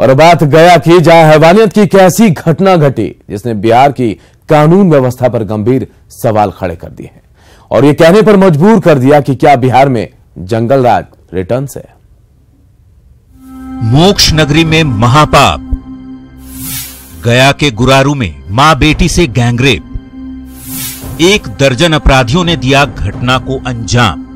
और बात गया की, जहां हैवानियत की एक ऐसी घटना घटी जिसने बिहार की कानून व्यवस्था पर गंभीर सवाल खड़े कर दिए हैं और ये कहने पर मजबूर कर दिया कि क्या बिहार में जंगल राज रिटर्न है। मोक्ष नगरी में महापाप, गया के गुरारू में मां बेटी से गैंगरेप, 1 दर्जन अपराधियों ने दिया घटना को अंजाम।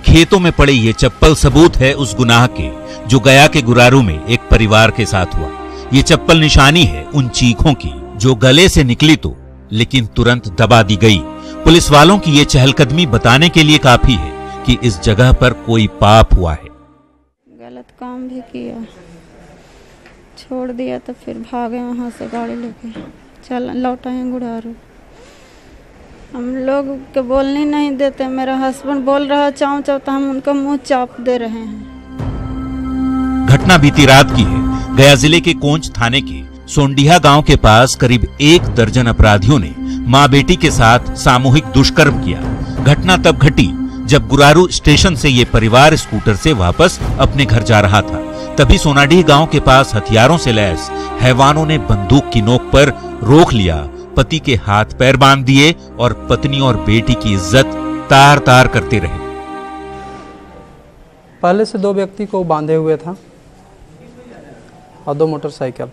खेतों में पड़े ये चप्पल सबूत है उस गुनाह के जो गया के गुरारू में एक परिवार के साथ हुआ। ये चप्पल निशानी है उन चीखों की जो गले से निकली तो लेकिन तुरंत दबा दी गई। पुलिस वालों की ये चहलकदमी बताने के लिए काफी है कि इस जगह पर कोई पाप हुआ है। गलत काम भी किया, छोड़ दिया तो फिर भागे वहां से गाड़ी लेके, चल लौट आए गुरारू। हम लोग के बोलने नहीं देते, मेरा हस्बैंड बोल रहा चाव चाव तो हम उनका मुंह चाप दे रहे हैं। घटना बीती रात की है। गया जिले के कोंच थाने के सोंडिया गांव के पास करीब 1 दर्जन अपराधियों ने मां बेटी के साथ सामूहिक दुष्कर्म किया। घटना तब घटी जब गुरारू स्टेशन से ये परिवार स्कूटर से वापस अपने घर जा रहा था। तभी सोनाडीह गांव के पास हथियारों से लैस हैवानों ने बंदूक की नोक पर रोक लिया, पति के हाथ पैर बांध दिए और पत्नी और बेटी की इज्जत तार तार करते रहे। पहले से 2 व्यक्ति को बांधे हुए था और 2 मोटरसाइकिल।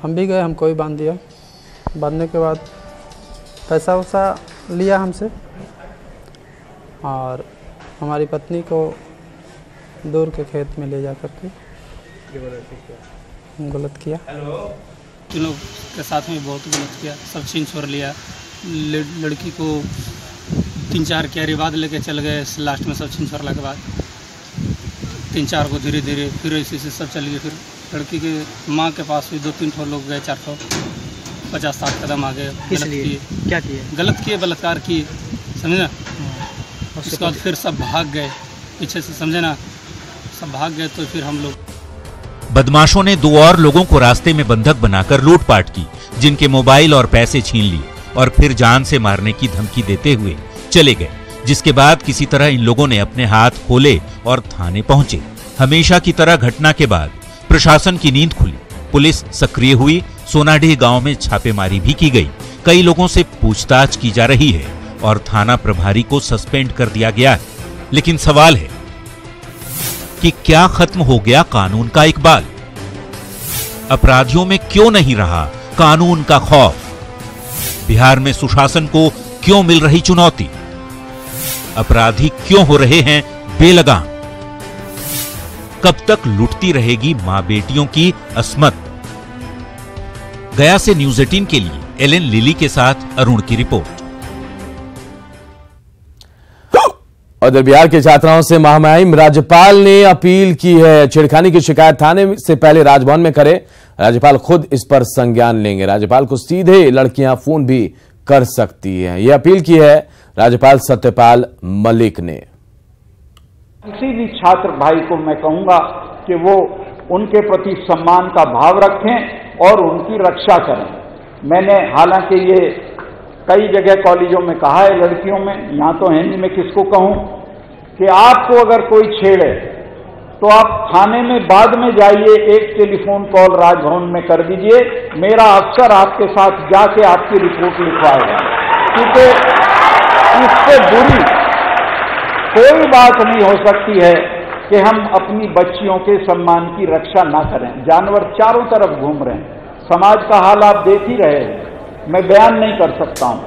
हम भी गए, हमको भी बांध दिया। बांधने के बाद पैसा वैसा लिया हमसे और हमारी पत्नी को दूर के खेत में ले जा करके गलत किया। तीनों के साथ में बहुत गलत किया, सब छीन छोड़ लिया। लड़की को 3-4 क्यारी बाद लेके चल गए, लास्ट में सब छीन छोड़ने के बाद 3-4 को धीरे धीरे फिर ऐसे सब चल गए। फिर लड़की के माँ के पास भी 2-3 लोग गए, 450-60 कदम आगे। क्या किए? गलत किए, बलात्कार किए, समझे ना। उसके बाद फिर सब भाग गए पीछे से, समझे ना, सब भाग गए। तो फिर हम लोग बदमाशों ने 2 और लोगों को रास्ते में बंधक बनाकर लूटपाट की, जिनके मोबाइल और पैसे छीन लिए और फिर जान से मारने की धमकी देते हुए चले गए। जिसके बाद किसी तरह इन लोगों ने अपने हाथ खोले और थाने पहुंचे। हमेशा की तरह घटना के बाद प्रशासन की नींद खुली, पुलिस सक्रिय हुई, सोनाडीह गांव में छापेमारी भी की गई। कई लोगों से पूछताछ की जा रही है और थाना प्रभारी को सस्पेंड कर दिया गया है। लेकिन सवाल है कि क्या खत्म हो गया कानून का इकबाल? अपराधियों में क्यों नहीं रहा कानून का खौफ? बिहार में सुशासन को क्यों मिल रही चुनौती? अपराधी क्यों हो रहे हैं बेलगाम? कब तक लुटती रहेगी मां बेटियों की अस्मत? गया से न्यूज़ 18 के लिए एलन लिली के साथ अरुण की रिपोर्ट। उधर बिहार के छात्राओं से महामहिम राज्यपाल ने अपील की है, छेड़खानी की शिकायत थाने से पहले राजभवन में करे। राज्यपाल खुद इस पर संज्ञान लेंगे। राज्यपाल को सीधे लड़कियां फोन भी कर सकती हैं। यह अपील की है राज्यपाल सत्यपाल मलिक ने। किसी भी छात्र भाई को मैं कहूंगा कि वो उनके प्रति सम्मान का भाव रखें और उनकी रक्षा करें। मैंने हालांकि ये कई जगह कॉलेजों में कहा है, लड़कियों में, यहाँ तो है नहीं, मैं किसको कहूँ कि आपको अगर कोई छेड़े तो आप थाने में बाद में जाइए, एक टेलीफोन कॉल राजभवन में कर दीजिए, मेरा अफसर आपके साथ जाके आपकी रिपोर्ट लिखवाएगा। क्योंकि इससे बुरी कोई बात नहीं हो सकती है कि हम अपनी बच्चियों के सम्मान की रक्षा ना करें। जानवर चारों तरफ घूम रहे हैं, समाज का हाल आप देख ही रहे हैं, मैं बयान नहीं कर सकता हूं।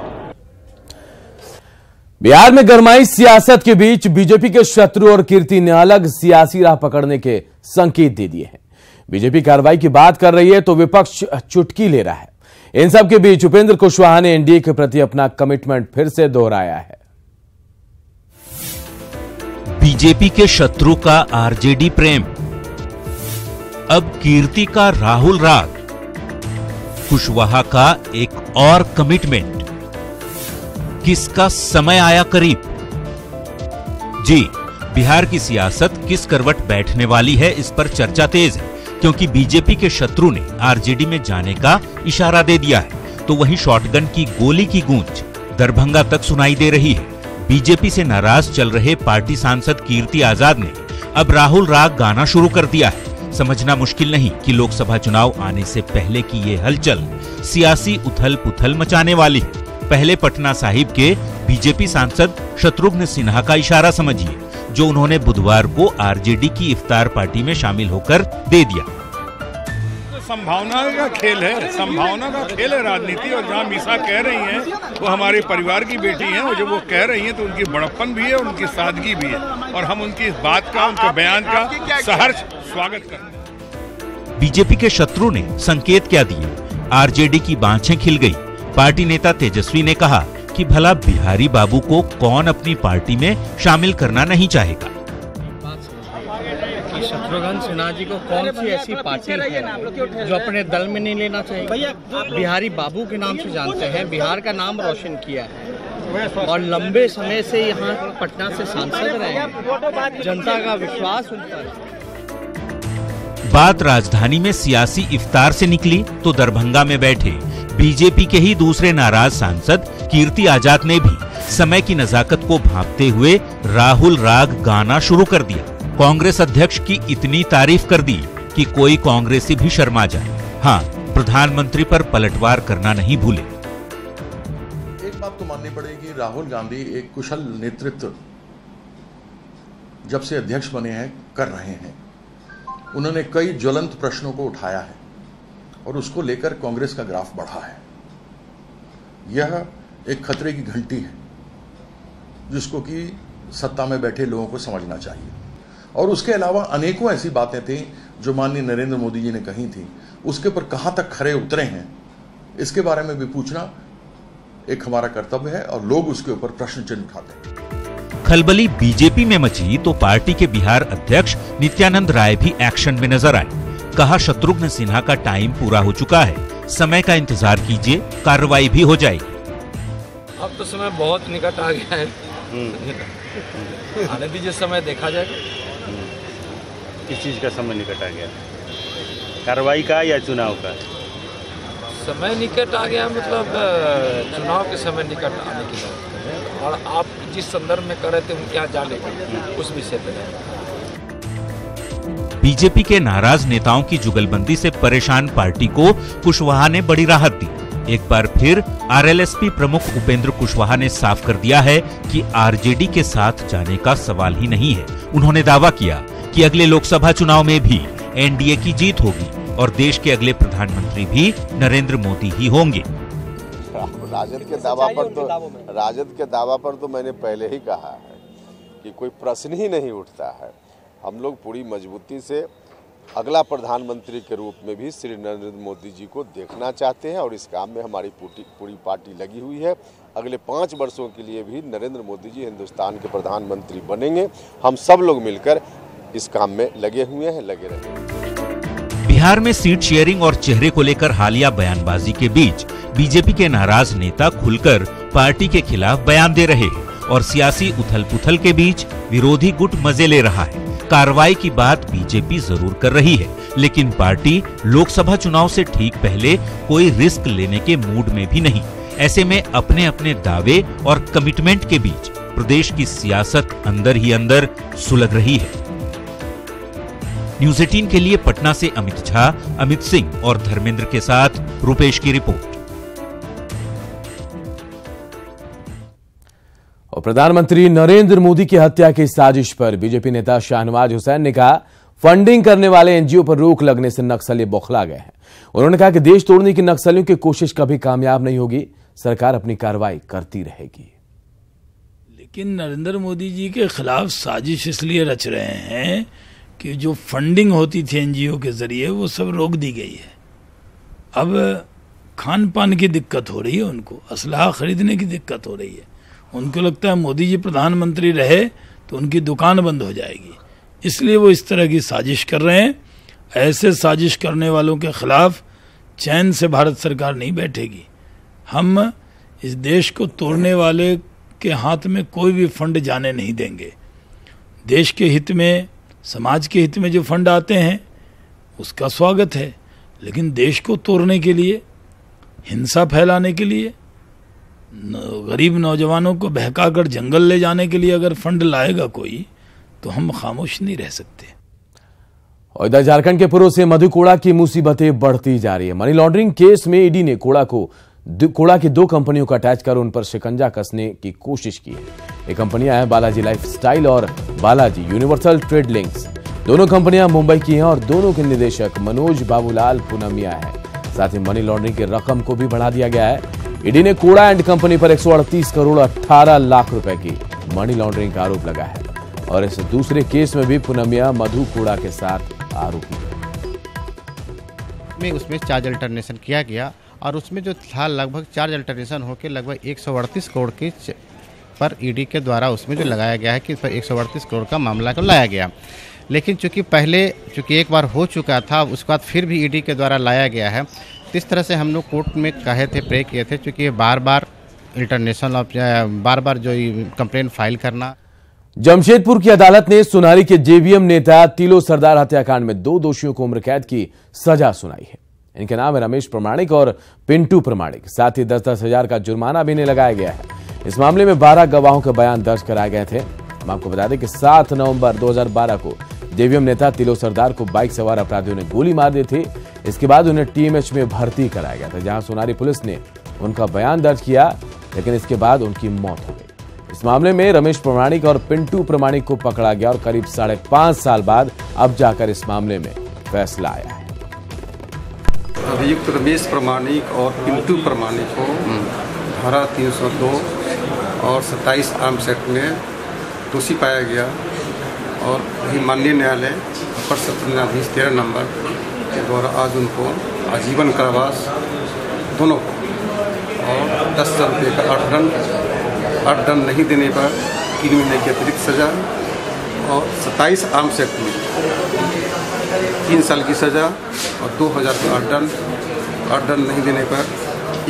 बिहार में गरमाई सियासत के बीच बीजेपी के शत्रु और कीर्ति ने अलग सियासी राह पकड़ने के संकेत दे दिए हैं। बीजेपी कार्रवाई की बात कर रही है तो विपक्ष चुटकी ले रहा है। इन सब के बीच उपेंद्र कुशवाहा ने एनडीए के प्रति अपना कमिटमेंट फिर से दोहराया है। बीजेपी के शत्रु का आरजेडी प्रेम, अब कीर्ति का राहुल राग, कुशवाहा का एक और कमिटमेंट। किसका समय आया करीब? जी, बिहार की सियासत किस करवट बैठने वाली है, इस पर चर्चा तेज है, क्योंकि बीजेपी के शत्रु ने आरजेडी में जाने का इशारा दे दिया है। तो वहीं शॉटगन की गोली की गूंज दरभंगा तक सुनाई दे रही है। बीजेपी से नाराज चल रहे पार्टी सांसद कीर्ति आजाद ने अब राहुल राग गाना शुरू कर दिया है। समझना मुश्किल नहीं कि लोकसभा चुनाव आने से पहले की ये हलचल सियासी उथल पुथल मचाने वाली है। पहले पटना साहिब के बीजेपी सांसद शत्रुघ्न सिन्हा का इशारा समझिए, जो उन्होंने बुधवार को आरजेडी की इफ्तार पार्टी में शामिल होकर दे दिया। संभावना का खेल है, संभावना का खेल है राजनीति। और जहाँ मीसा कह रही हैं वो हमारे परिवार की बेटी हैं, और जब वो कह रही हैं तो उनकी बड़प्पन भी है और उनकी सादगी भी है, और हम उनकी इस बात का, उनके बयान का सहर्ष स्वागत करते हैं। बीजेपी के शत्रु ने संकेत क्या दिए? आरजेडी की बाँछें खिल गई। पार्टी नेता तेजस्वी ने कहा कि भला बिहारी बाबू को कौन अपनी पार्टी में शामिल करना नहीं चाहेगा। शत्रुघ्न सिन्हा जी को कौन सी ऐसी पार्टी है जो अपने दल में नहीं लेना चाहिए? बिहारी बाबू के नाम से जानते हैं, बिहार का नाम रोशन किया है और लंबे समय से यहाँ पटना से सांसद रहे हैं। जनता का विश्वास उन पर। बात राजधानी में सियासी इफ्तार से निकली तो दरभंगा में बैठे बीजेपी के ही दूसरे नाराज सांसद कीर्ति आजाद ने भी समय की नजाकत को भांपते हुए राहुल राग गाना शुरू कर दिया। कांग्रेस अध्यक्ष की इतनी तारीफ कर दी कि कोई कांग्रेसी भी शर्मा जाए। हाँ, प्रधानमंत्री पर पलटवार करना नहीं भूले। एक बात तो माननी पड़ेगी, राहुल गांधी एक कुशल नेतृत्व जब से अध्यक्ष बने हैं कर रहे हैं। उन्होंने कई ज्वलंत प्रश्नों को उठाया है और उसको लेकर कांग्रेस का ग्राफ बढ़ा है। यह एक खतरे की घंटी है जिसको कि सत्ता में बैठे लोगों को समझना चाहिए। और उसके अलावा अनेकों ऐसी बातें थी जो माननीय नरेंद्र मोदी जी ने कही थी, उसके ऊपर कहां तक खरे उतरे हैं इसके बारे में भी पूछना एक हमारा कर्तव्य है और लोग उसके ऊपर प्रश्न चिन्ह उठाते हैं। खलबली बीजेपी में मची तो पार्टी के बिहार अध्यक्ष नित्यानंद राय भी एक्शन में नजर आए। कहा शत्रुघ्न सिन्हा का टाइम पूरा हो चुका है, समय का इंतजार कीजिए, कार्रवाई भी हो जाएगी। अब तो समय बहुत निकट आ गया है, आने दीजिए, समय देखा जाएगा। किस चीज़ का समय निकट आ गया? कार्रवाई का या चुनाव का? समय निकट आ गया मतलब चुनाव के समय निकट आने की बात है। और आप जिस संदर्भ में कर रहे थे उनके यहाँ जाने का उस विषय पर। बीजेपी के नाराज नेताओं की जुगलबंदी से परेशान पार्टी को कुशवाहा ने बड़ी राहत दी। एक बार फिर आरएलएसपी प्रमुख उपेंद्र कुशवाहा ने साफ कर दिया है कि आरजेडी के साथ जाने का सवाल ही नहीं है। उन्होंने दावा किया कि अगले लोकसभा चुनाव में भी एनडीए की जीत होगी और देश के अगले प्रधानमंत्री भी नरेंद्र मोदी ही होंगे। राजद के दावा पर तो मैंने पहले ही कहा है कि कोई प्रश्न ही नहीं उठता है। हम लोग पूरी मजबूती से अगला प्रधानमंत्री के रूप में भी श्री नरेंद्र मोदी जी को देखना चाहते हैं और इस काम में हमारी पूरी पार्टी लगी हुई है। अगले 5 वर्षों के लिए भी नरेंद्र मोदी जी हिंदुस्तान के प्रधानमंत्री बनेंगे। हम सब लोग मिलकर इस काम में लगे हुए हैं, लगे रहेंगे। बिहार में सीट शेयरिंग और चेहरे को लेकर हालिया बयानबाजी के बीच बीजेपी के नाराज नेता खुलकर पार्टी के खिलाफ बयान दे रहे हैं और सियासी उथल-पुथल के बीच विरोधी गुट मजे ले रहा है। कार्रवाई की बात बीजेपी जरूर कर रही है, लेकिन पार्टी लोकसभा चुनाव से ठीक पहले कोई रिस्क लेने के मूड में भी नहीं। ऐसे में अपने अपने दावे और कमिटमेंट के बीच प्रदेश की सियासत अंदर ही अंदर सुलग रही है। न्यूज़ 18 के लिए पटना से अमित झा, अमित सिंह और धर्मेंद्र के साथ रुपेश की रिपोर्ट। और प्रधानमंत्री नरेंद्र मोदी की हत्या की साजिश पर बीजेपी नेता शाहनवाज हुसैन ने कहा, फंडिंग करने वाले एनजीओ पर रोक लगने से नक्सली बौखला गए हैं। उन्होंने कहा कि देश तोड़ने की नक्सलियों की कोशिश कभी कामयाब नहीं होगी, सरकार अपनी कार्रवाई करती रहेगी। लेकिन नरेंद्र मोदी जी के खिलाफ साजिश इसलिए रच रहे हैं कि जो फंडिंग होती थी एनजीओ के जरिए वो सब रोक दी गई है। अब खान पान की दिक्कत हो रही है, उनको असलहा खरीदने की दिक्कत हो रही है। उनको लगता है मोदी जी प्रधानमंत्री रहे तो उनकी दुकान बंद हो जाएगी, इसलिए वो इस तरह की साजिश कर रहे हैं। ऐसे साजिश करने वालों के खिलाफ चैन से भारत सरकार नहीं बैठेगी। हम इस देश को तोड़ने वाले के हाथ में कोई भी फंड जाने नहीं देंगे। देश के हित में, समाज के हित में जो फंड आते हैं उसका स्वागत है, लेकिन देश को तोड़ने के लिए, हिंसा फैलाने के लिए, गरीब नौजवानों को बहकाकर जंगल ले जाने के लिए अगर फंड लाएगा कोई, तो हम खामोश नहीं रह सकते। और इधर झारखंड के पूर्व से मधु कोड़ा की मुसीबतें बढ़ती जा रही है। मनी लॉन्ड्रिंग केस में ईडी ने कोड़ा की 2 कंपनियों को अटैच कर उन पर शिकंजा कसने की कोशिश की है। ये कंपनियां हैं बालाजी लाइफस्टाइल और बालाजी यूनिवर्सल ट्रेड लिंक्स। दोनों कंपनियां मुंबई की हैं और दोनों के निदेशक मनोज बाबूलाल पूनमिया है। साथ ही मनी लॉन्ड्रिंग की रकम को भी बढ़ा दिया गया है। ईडी ने कोड़ा एंड कंपनी पर 138 करोड़ 18 लाख रुपए की मनी लॉन्ड्रिंग का आरोप लगाया है और इस दूसरे केस में भी पूनमिया मधु कोड़ा के साथ आरोपी है। उसमें चार्ज अल्टरनेशन किया गया और उसमें जो था लगभग चार्ज अल्टरनेशन होकर लगभग 138 करोड़ के पर ईडी के द्वारा उसमें जो लगाया गया है कि 138 करोड़ का मामला को लाया गया। लेकिन चूंकि एक बार हो चुका था, उसके बाद फिर भी ईडी के द्वारा लाया गया है। इस तरह से हम लोग कोर्ट में कहे थे, प्रे किए थे, चूँकि बार बार जो कंप्लेंट फाइल करना। जमशेदपुर की अदालत ने सोनारी के जेवीएम नेता तिलो सरदार हत्याकांड में 2 दोषियों को उम्र कैद की सजा सुनाई है। इनके नाम है रमेश प्रमाणिक और पिंटू प्रमाणिक। साथ ही 10-10 हजार का जुर्माना भी इन्हें लगाया गया है। इस मामले में 12 गवाहों के बयान दर्ज कराए गए थे। हम आपको बता दें कि 7 नवंबर 2012 को जेवीएम नेता तिलो सरदार को बाइक सवार अपराधियों ने गोली मार दी थी। इसके बाद उन्हें टीएमएच में भर्ती कराया गया था, जहां सोनारी पुलिस ने उनका बयान दर्ज किया, लेकिन इसके बाद उनकी मौत हो गई। इस मामले में रमेश प्रमाणिक और पिंटू प्रमाणिक को पकड़ा गया और करीब 5.5 साल बाद अब जाकर इस मामले में फैसला आया है। अभियुक्त रमेश प्रमाणिक और पिंटू प्रमाणिक को धारा 302 और 27 आर्म्स एक्ट में दोषी पाया गया और वही माननीय न्यायालय अपर सत्र न्यायाधीश 13 नंबर के द्वारा आज उनको आजीवन कारावास दोनों को और 10,000 रुपये का अर्थदंड नहीं देने पर 3 महीने की अतिरिक्त सजा और 27 आर्म्स एक्ट में 3 साल की सजा और 2,000 का अर्थदंड नहीं देने पर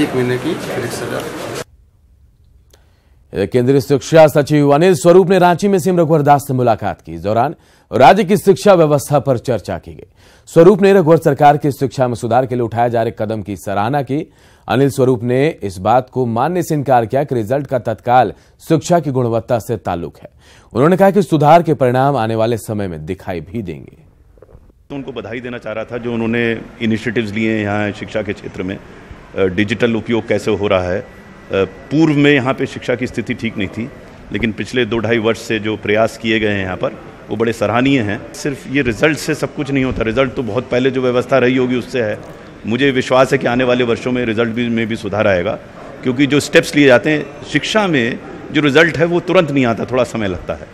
1 महीने की अतिरिक्त सजा। केंद्रीय शिक्षा सचिव अनिल स्वरूप ने रांची में सीएम रघुवर दास से मुलाकात की। इस दौरान राज्य की शिक्षा व्यवस्था पर चर्चा की गई। स्वरूप ने रघुवर सरकार की शिक्षा में सुधार के लिए उठाए जा रहे कदम की सराहना की। अनिल स्वरूप ने इस बात को मानने से इनकार किया कि रिजल्ट का तत्काल शिक्षा की गुणवत्ता से ताल्लुक है। उन्होंने कहा कि सुधार के परिणाम आने वाले समय में दिखाई भी देंगे। तो उनको बधाई देना चाह रहा था जो उन्होंने इनिशिएटिव्स लिए यहाँ शिक्षा के क्षेत्र में। डिजिटल उपयोग कैसे हो रहा है, पूर्व में यहाँ पे शिक्षा की स्थिति ठीक नहीं थी, लेकिन पिछले 2-2.5 वर्ष से जो प्रयास किए गए हैं यहाँ पर वो बड़े सराहनीय हैं। सिर्फ ये रिजल्ट से सब कुछ नहीं होता, रिजल्ट तो बहुत पहले जो व्यवस्था रही होगी उससे है। मुझे विश्वास है कि आने वाले वर्षों में रिजल्ट में भी सुधार आएगा, क्योंकि जो स्टेप्स लिए जाते हैं शिक्षा में, जो रिजल्ट है वो तुरंत नहीं आता, थोड़ा समय लगता है।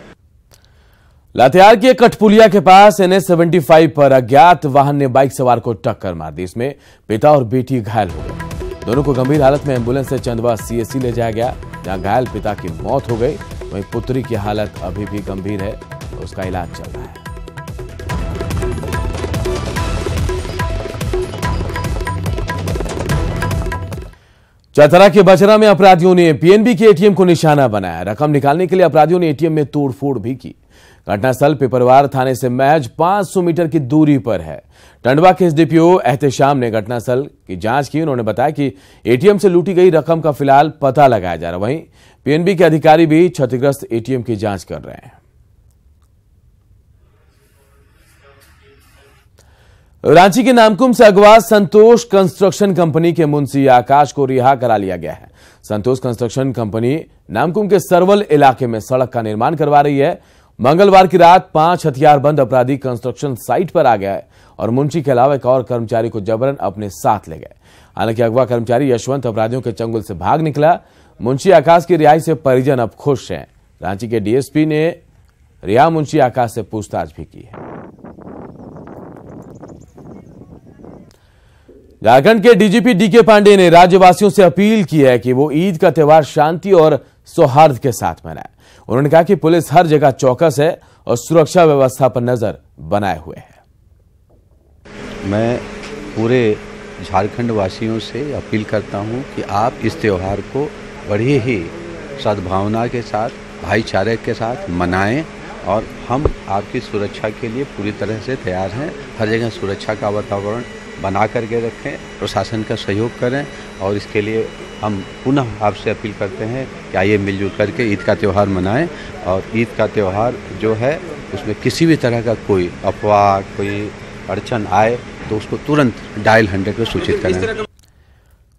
लातेहार के कठपुलिया के पास NH-75 पर अज्ञात वाहन ने बाइक सवार को टक्कर मार दी। इसमें पिता और बेटी घायल हो गए। दोनों को गंभीर हालत में एम्बुलेंस से चंदवा CSC ले जाया गया, जहां घायल पिता की मौत हो गई। वहीं पुत्री की हालत अभी भी गंभीर है, तो उसका इलाज चल रहा है। चतरा के बचरा में अपराधियों ने PNB के ATM को निशाना बनाया। रकम निकालने के लिए अपराधियों ने ATM में तोड़फोड़ भी की। घटनास्थल पिपरवार थाने से महज 500 मीटर की दूरी पर है। टंडवा के SDPO एहतेशाम ने घटनास्थल की जांच की। उन्होंने बताया कि ATM से लूटी गई रकम का फिलहाल पता लगाया जा रहा है। वहीं PNB के अधिकारी भी क्षतिग्रस्त ATM की जांच कर रहे हैं। रांची के नामकुम से अगवा संतोष कंस्ट्रक्शन कंपनी के मुंशी आकाश को रिहा करा लिया गया है। संतोष कंस्ट्रक्शन कंपनी नामकुम के सरवल इलाके में सड़क का निर्माण करवा रही है। मंगलवार की रात 5 हथियारबंद अपराधी कंस्ट्रक्शन साइट पर आ गए और मुंशी के अलावा एक और कर्मचारी को जबरन अपने साथ ले गए। हालांकि अगवा कर्मचारी यशवंत अपराधियों के चंगुल से भाग निकला। मुंशी आकाश की रिहाई से परिजन अब खुश हैं। रांची के DSP ने रिहा मुंशी आकाश से पूछताछ भी की है। झारखंड के DGP DK पांडे ने राज्यवासियों से अपील की है कि वो ईद का त्यौहार शांति और सौहार्द के साथ मनाए। उन्होंने कहा कि पुलिस हर जगह चौकस है और सुरक्षा व्यवस्था पर नजर बनाए हुए है। मैं पूरे झारखंड वासियों से अपील करता हूं कि आप इस त्यौहार को बड़ी ही सद्भावना के साथ, भाईचारे के साथ मनाएं और हम आपकी सुरक्षा के लिए पूरी तरह से तैयार हैं। हर जगह सुरक्षा का वातावरण बना करके रखें, प्रशासन का सहयोग करें और इसके लिए हम पुनः आपसे अपील करते हैं कि आइए मिलजुल करके ईद का त्यौहार मनाएं। और ईद का त्यौहार जो है उसमें किसी भी तरह का कोई अफवाह, कोई अड़चन आए तो उसको तुरंत डायल 100 पर सूचित करें।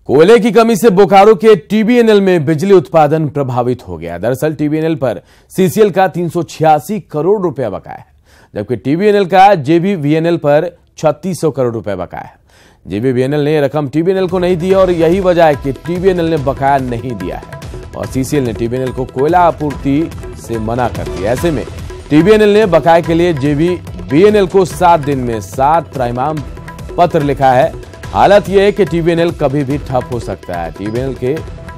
कोयले की कमी से बोकारो के टीबीएनएल में बिजली उत्पादन प्रभावित हो गया। दरअसल टीबीएनएल पर सीसीएल का 386 करोड़ रुपया बकाया है, जबकि टीबीएनएल का जेबीवीएनएल पर 3600 करोड़ रुपया बकाया है। जेबीवीएनएल ने रकम टीबीएनएल को नहीं दी और यही वजह है कि टीबीएनएल ने बकाया नहीं दिया है और सीसीएल ने टीबीएनएल को कोयला आपूर्ति से मना कर दिया। ऐसे में टीबीएनएल ने बकाये के लिए जेबीवीएनएल को 7 दिन में 7 त्रैमाम पत्र लिखा है। हालत यह है कि टीबीएनएल कभी भी ठप हो सकता है। टीबीएनएल के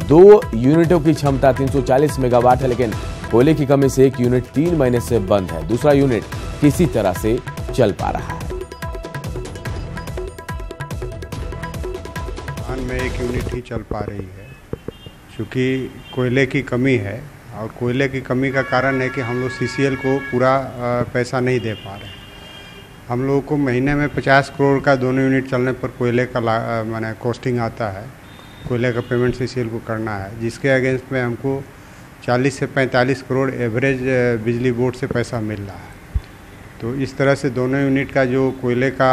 2 यूनिटों की क्षमता 340 मेगावाट है, लेकिन कोयले की कमी से एक यूनिट 3 महीने से बंद है, दूसरा यूनिट किसी तरह से चल पा रहा है। में एक यूनिट ही चल पा रही है क्योंकि कोयले की कमी है और कोयले की कमी का कारण है कि हम लोग सीसीएल को पूरा पैसा नहीं दे पा रहे। हम लोगों को महीने में 50 करोड़ का दोनों यूनिट चलने पर कोयले का माने कॉस्टिंग आता है, कोयले का पेमेंट सीसीएल को करना है, जिसके अगेंस्ट में हमको 40 से 45 करोड़ एवरेज बिजली बोर्ड से पैसा मिल रहा है। तो इस तरह से दोनों यूनिट का जो कोयले का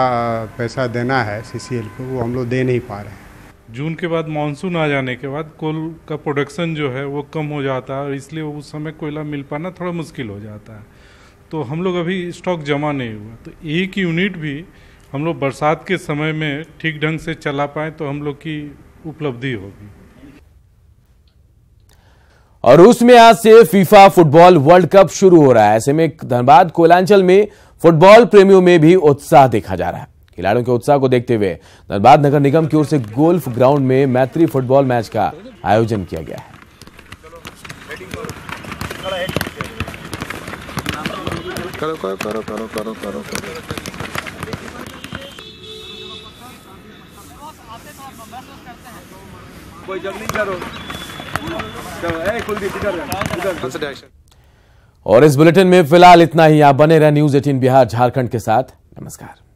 पैसा देना है सीसीएल को वो हम लोग दे नहीं पा रहे हैं। जून के बाद मानसून आ जाने के बाद कोल का प्रोडक्शन जो है वो कम हो जाता है और इसलिए उस समय कोयला मिल पाना थोड़ा मुश्किल हो जाता है। तो हम लोग अभी स्टॉक जमा नहीं हुआ, तो एक यूनिट भी हम लोग बरसात के समय में ठीक ढंग से चला पाए तो हम लोग की उपलब्धि होगी। और रूस में आज से फीफा फुटबॉल वर्ल्ड कप शुरू हो रहा है। ऐसे में धनबाद कोयलांचल में फुटबॉल प्रेमियों में भी उत्साह देखा जा रहा है। खिलाड़ियों के उत्साह को देखते हुए धनबाद नगर निगम की ओर से गोल्फ ग्राउंड में मैत्री फुटबॉल मैच का आयोजन किया गया है। करो करो करो करो करो करो करो। कोई जल्दी करो। और इस बुलेटिन में फिलहाल इतना ही। आप बने रहे न्यूज़ 18 बिहार झारखंड के साथ। नमस्कार।